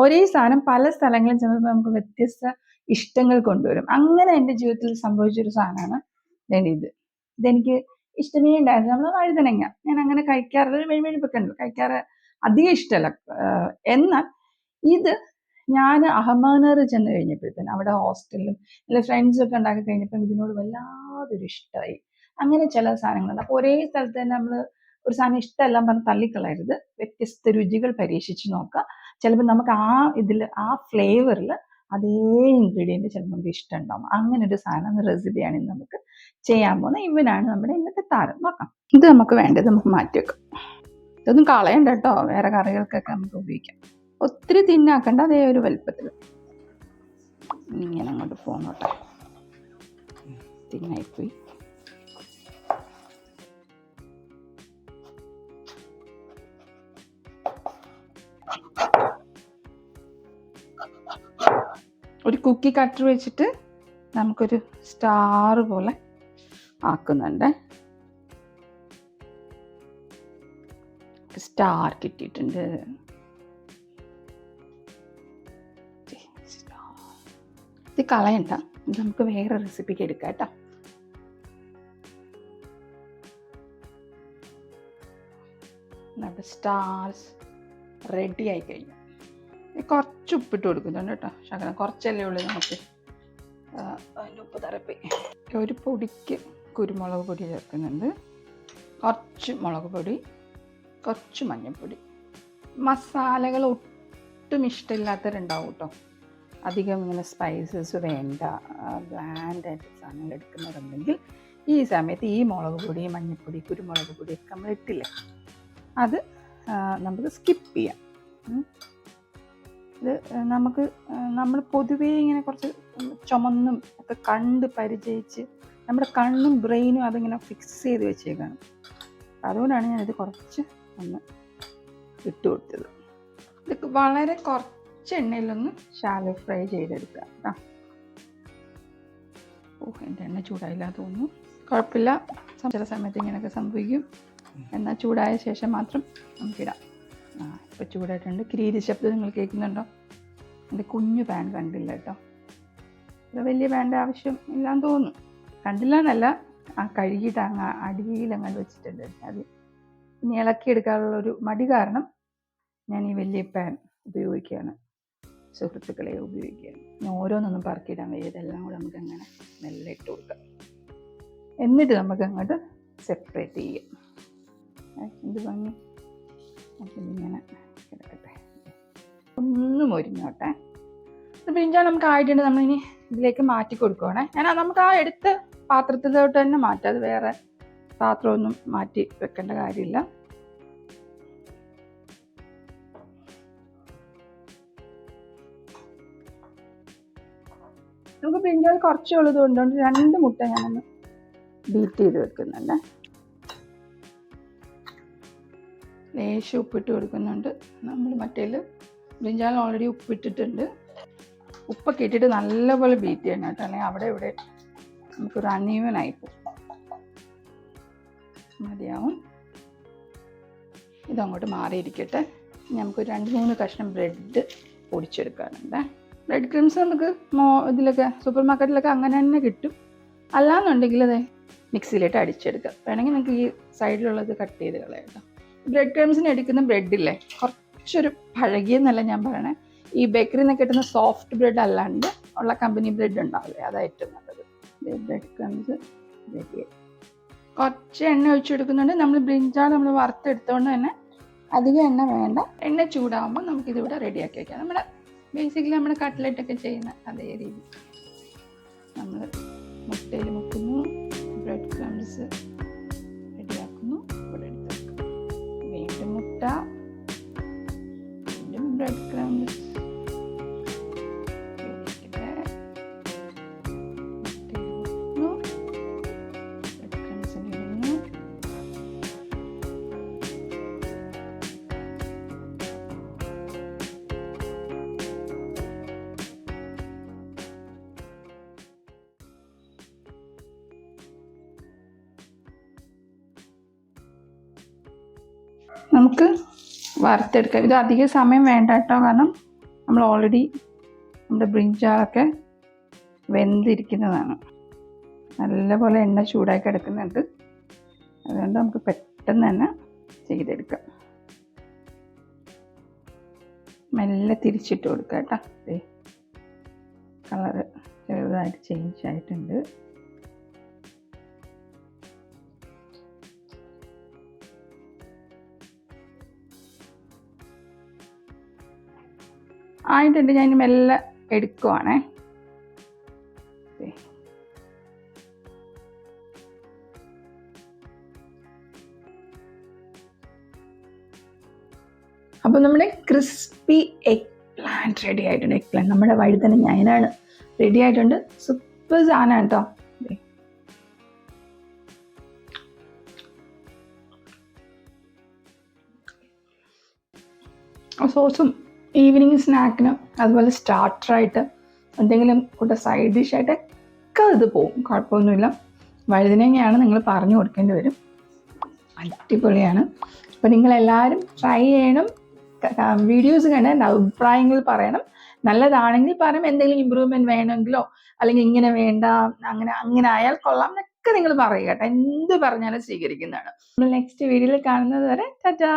ഒരേ സാധനം പല സ്ഥലങ്ങളിൽ ചെന്നപ്പോൾ നമുക്ക് വ്യത്യസ്ത ഇഷ്ടങ്ങൾ കൊണ്ടുവരും. അങ്ങനെ എൻ്റെ ജീവിതത്തിൽ സംഭവിച്ചൊരു സാധനമാണ് ഇതെനിക്ക് ഇഷ്ടമേ ഉണ്ടായിരുന്നു. നമ്മൾ വഴുതനങ്ങ ഞാൻ അങ്ങനെ കഴിക്കാറില്ല, ഒരു മെഴുമെഴുപ്പൊക്കെ ഉണ്ട്, കഴിക്കാറ് അധികം ഇഷ്ടമല്ല. എന്നാൽ ഇത് ഞാൻ അഹമ്മദ്നഗർ ചെന്ന് കഴിഞ്ഞപ്പോഴത്തേന് അവിടെ ഹോസ്റ്റലിലും അല്ലെ ഫ്രണ്ട്സൊക്കെ ഉണ്ടാക്കി കഴിഞ്ഞപ്പം ഇതിനോട് വല്ലാതൊരു ഇഷ്ടമായി. അങ്ങനെ ചില സാധനങ്ങളുണ്ട്. അപ്പോൾ ഒരേ സ്ഥലത്ത് തന്നെ നമ്മൾ ഒരു സാധനം ഇഷ്ടമെല്ലാം പറഞ്ഞ് തള്ളിക്കളയരുത്. വ്യത്യസ്ത രുചികൾ പരീക്ഷിച്ച് നോക്കുക. ചിലപ്പോൾ നമുക്ക് ആ ഫ്ലേവറിൽ അതേ ഇൻഗ്രീഡിയൻറ്റ് ചിലപ്പോൾ നമുക്ക് ഇഷ്ടം ഉണ്ടാവും. അങ്ങനെ ഒരു സാധനം റെസിപ്പിയാണ് ഇന്ന് നമുക്ക് ചെയ്യാൻ പോകുന്നത്. ഇവനാണ് നമ്മുടെ ഇന്നത്തെ താരം. നോക്കാം. ഇത് നമുക്ക് വേണ്ടത് നമുക്ക് മാറ്റി വെക്കാം. ഇതൊന്നും കളയണ്ട കേട്ടോ, വേറെ കറികൾക്കൊക്കെ നമുക്ക് ഉപയോഗിക്കാം. ഒത്തിരി തിന്നാക്കണ്ട, അതേ ഒരു വലുപ്പത്തിൽ ഇങ്ങനെ അങ്ങോട്ട് പോന്നോട്ടെ. തിന്നായിപ്പോയി. ഒരു കുക്കി കട്ടർ വെച്ചിട്ട് നമുക്കൊരു സ്റ്റാർ പോലെ ആക്കുന്നുണ്ട്. സ്റ്റാർ കിട്ടിയിട്ടുണ്ട്. ഇത് കളയണ്ട, ഇത് നമുക്ക് വേറെ റെസിപ്പിക്ക് എടുക്കാം കേട്ടോ. നമ്മുടെ സ്റ്റാർസ് റെഡി ആയി കഴിഞ്ഞു. കുറച്ച് ഉപ്പിട്ട് കൊടുക്കുന്നുണ്ട് കേട്ടോ, ശകലം കുറച്ചല്ലേ ഉള്ളൂ നമുക്ക്. അതിൻ്റെ ഉപ്പ് തറപ്പി. ഒരു പൊടിക്ക് കുരുമുളക് പൊടി ചേർക്കുന്നുണ്ട്, കുറച്ച് മുളക് പൊടി, കുറച്ച് മഞ്ഞൾപ്പൊടി. മസാലകൾ ഒട്ടും ഇഷ്ടമില്ലാത്തവരുണ്ടാവും കേട്ടോ. അധികം ഇങ്ങനെ സ്പൈസസ് വേണ്ട, ബ്ലാൻഡായിട്ട് സാധനങ്ങൾ എടുക്കുന്നവരുണ്ടെങ്കിൽ ഈ സമയത്ത് ഈ മുളക് പൊടി, മഞ്ഞൾപ്പൊടി, കുരുമുളക് പൊടിയൊക്കെ നമ്മൾ ഇട്ടില്ലേ, അത് നമുക്ക് സ്കിപ്പ് ചെയ്യാം. ഇത് നമ്മൾ പൊതുവേ ഇങ്ങനെ കുറച്ച് ചുമന്നും ഒക്കെ കണ്ട് പരിചയിച്ച് നമ്മുടെ കണ്ണും ബ്രെയിനും അതിങ്ങനെ ഫിക്സ് ചെയ്ത് വെച്ചേക്കാണ്. അതുകൊണ്ടാണ് ഞാനിത് കുറച്ച് ഒന്ന് ഇട്ട് കൊടുത്തത്. ഇത് വളരെ കുറച്ച് എണ്ണയിലൊന്ന് ഷാലോ ഫ്രൈ ചെയ്തെടുക്കുക കേട്ടോ. എൻ്റെ എണ്ണ ചൂടായില്ല തോന്നുന്നു. കുഴപ്പമില്ല, ചില സമയത്ത് ഇങ്ങനെയൊക്കെ സംഭവിക്കും. എന്നാൽ ചൂടായ ശേഷം മാത്രം നമുക്കിടാം. ഇപ്പോൾ ചൂടായിട്ടുണ്ട്. കിരീരി ശബ്ദം നിങ്ങൾ കേൾക്കുന്നുണ്ടോ? എൻ്റെ കുഞ്ഞു പാൻ കണ്ടില്ല കേട്ടോ. ഇത് വലിയ പാൻ്റെ ആവശ്യം ഇല്ലാന്ന് തോന്നുന്നു. കണ്ടില്ല എന്നല്ല, കഴുകിയിട്ട് അങ്ങ് അടിയിൽ അങ്ങനെ വെച്ചിട്ടുണ്ട്. അത് ഇനി ഇളക്കിയെടുക്കാനുള്ളൊരു മടി കാരണം ഞാൻ ഈ വലിയ പാൻ ഉപയോഗിക്കുകയാണ്. സുഹൃത്തുക്കളെ ഉപയോഗിക്കുകയാണ്. ഞാൻ ഓരോന്നൊന്നും പറക്കിയിടാൻ വയ്യ. ഇതെല്ലാം കൂടെ നമുക്ക് അങ്ങനെ മെല്ലെ ഇട്ട് കൊടുക്കാം. എന്നിട്ട് നമുക്ക് അങ്ങോട്ട് സെപ്പറേറ്റ് ചെയ്യാം. എന്ത് ഭംഗി. അപ്പം ഇങ്ങനെ കിടക്കട്ടെ, ഒന്ന് മൊരിഞ്ഞോട്ടെ. ബ്രിഞ്ചാൾ നമുക്ക് ആയിട്ടുണ്ട്. നമ്മളിനി ഇതിലേക്ക് മാറ്റി കൊടുക്കുവാണേ. നമുക്ക് ആ എടുത്ത പാത്രത്തിലോട്ട് തന്നെ മാറ്റാം. അത് വേറെ പാത്രമൊന്നും മാറ്റി വെക്കേണ്ട കാര്യമില്ല. നമുക്ക് ബ്രിഞ്ചാൾ കുറച്ചേ ഉള്ളത് കൊണ്ടുകൊണ്ട് 2 മുട്ട ഞാനൊന്ന് ബീറ്റ് ചെയ്ത് വെക്കുന്നുണ്ട്. ലേശം ഉപ്പിട്ട് കൊടുക്കുന്നുണ്ട്. നമ്മൾ മറ്റേൽ ബ്രിഞ്ചാൾ ഓൾറെഡി ഉപ്പിട്ടിട്ടുണ്ട്. ഉപ്പൊക്കെ ഇട്ടിട്ട് നല്ലപോലെ ബീറ്റ് ചെയ്യണം കേട്ടോ, അല്ലെങ്കിൽ അവിടെ ഇവിടെ നമുക്കൊരു അൺഈവൻ ആയിപ്പോവും. മതിയാവും. ഇതങ്ങോട്ട് മാറിയിരിക്കട്ടെ. നമുക്കൊരു 2-3 കഷ്ണം ബ്രെഡ് പൊടിച്ചെടുക്കാനുണ്ട്. ബ്രെഡ് ക്രിംസ് നമുക്ക് ഇതിലൊക്കെ സൂപ്പർ മാർക്കറ്റിലൊക്കെ അങ്ങനെ തന്നെ കിട്ടും. അല്ലാന്നുണ്ടെങ്കിൽ അത് മിക്സിയിലിട്ട് അടിച്ചെടുക്കാം. വേണമെങ്കിൽ നിങ്ങൾക്ക് ഈ സൈഡിലുള്ളത് കട്ട് ചെയ്ത് കളയാം കേട്ടോ. ബ്രെഡ് ക്രംസിന് എടുക്കുന്ന ബ്രെഡില്ലേ, കുറച്ചൊരു പഴകിയെന്നല്ല ഞാൻ പറയണേ, ഈ ബേക്കറിയിൽ നിന്ന് കിട്ടുന്ന സോഫ്റ്റ് ബ്രെഡ് അല്ലാണ്ട് ഉള്ള കമ്പനി ബ്രെഡ് ഉണ്ടാവില്ലേ, അതാണ് ഏറ്റവും നല്ലത്. Bread crumbs ready. കുറച്ച് എണ്ണ ഒഴിച്ചെടുക്കുന്നുണ്ട്. നമ്മൾ ബ്രിഞ്ചാൾ നമ്മൾ വറുത്തെടുത്തുകൊണ്ട് തന്നെ അധികം എണ്ണ വേണ്ട. എണ്ണ ചൂടാകുമ്പോൾ നമുക്കിതിവിടെ റെഡിയാക്കി വയ്ക്കാം. നമ്മുടെ ബേസിക്കലി നമ്മുടെ കട്ട്ലറ്റൊക്കെ ചെയ്യുന്ന അതേ രീതി നമ്മൾ മുട്ടയിൽ മുക്കുന്നു, ബ്രെഡ് ക്രംസ് റെഡിയാക്കുന്നു. ഇവിടെ എടുത്ത് വീണ്ടും മുട്ട, വീണ്ടും ബ്രെഡ് ക്രംസ്, നമുക്ക് വറുത്തെടുക്കാം. ഇത് അധികം സമയം വേണ്ട കേട്ടോ, കാരണം നമ്മൾ ഓൾറെഡി നമ്മുടെ ബ്രിഞ്ചാളൊക്കെ വെന്തിരിക്കുന്നതാണ്. നല്ലപോലെ എണ്ണ ചൂടായി കിടക്കുന്നുണ്ട്, അതുകൊണ്ട് നമുക്ക് പെട്ടെന്ന് തന്നെ ചെയ്തെടുക്കാം. മെല്ലെ തിരിച്ചിട്ട് കൊടുക്കുക കേട്ടോ. കളറ് ചെറുതായിട്ട് ചേഞ്ച് ആയിട്ടുണ്ട്. ആയിട്ടുണ്ട്. ഞാൻ മെല്ലെ എടുക്കുവാണേ. അപ്പോൾ നമ്മുടെ ക്രിസ്പി എഗ് പ്ലാന്റ് റെഡി ആയിട്ടുണ്ട്. എഗ് പ്ലാന്റ് നമ്മുടെ വഴുതന ഞാനാണ് റെഡി ആയിട്ടുണ്ട്. സൂപ്പർ സാധനമാണ് കേട്ടോ. സോസും ഈവനിങ് സ്നാക്കിന് അതുപോലെ സ്റ്റാർട്ടറായിട്ട് എന്തെങ്കിലും കൂടെ സൈഡ് ഡിഷായിട്ടൊക്കെ ഇത് പോവും, കുഴപ്പമൊന്നുമില്ല. വഴുതനങ്ങയാണ് നിങ്ങൾ പറഞ്ഞു കൊടുക്കേണ്ടി വരും. അടിപൊളിയാണ്. അപ്പോൾ നിങ്ങളെല്ലാവരും ട്രൈ ചെയ്യണം. വീഡിയോസ് കണ്ട് എൻ്റെ അഭിപ്രായങ്ങൾ പറയണം. നല്ലതാണെങ്കിൽ പറയും, എന്തെങ്കിലും ഇമ്പ്രൂവ്മെൻറ്റ് വേണമെങ്കിലോ അല്ലെങ്കിൽ ഇങ്ങനെ വേണ്ട, അങ്ങനെ ആയാൽ കൊള്ളാം എന്നൊക്കെ നിങ്ങൾ പറയുക കേട്ടോ. എന്ത് പറഞ്ഞാലും സ്വീകരിക്കുന്നതാണ്. നമ്മൾ നെക്സ്റ്റ് വീഡിയോയിൽ കാണുന്നത് വരെ ടാറ്റാ.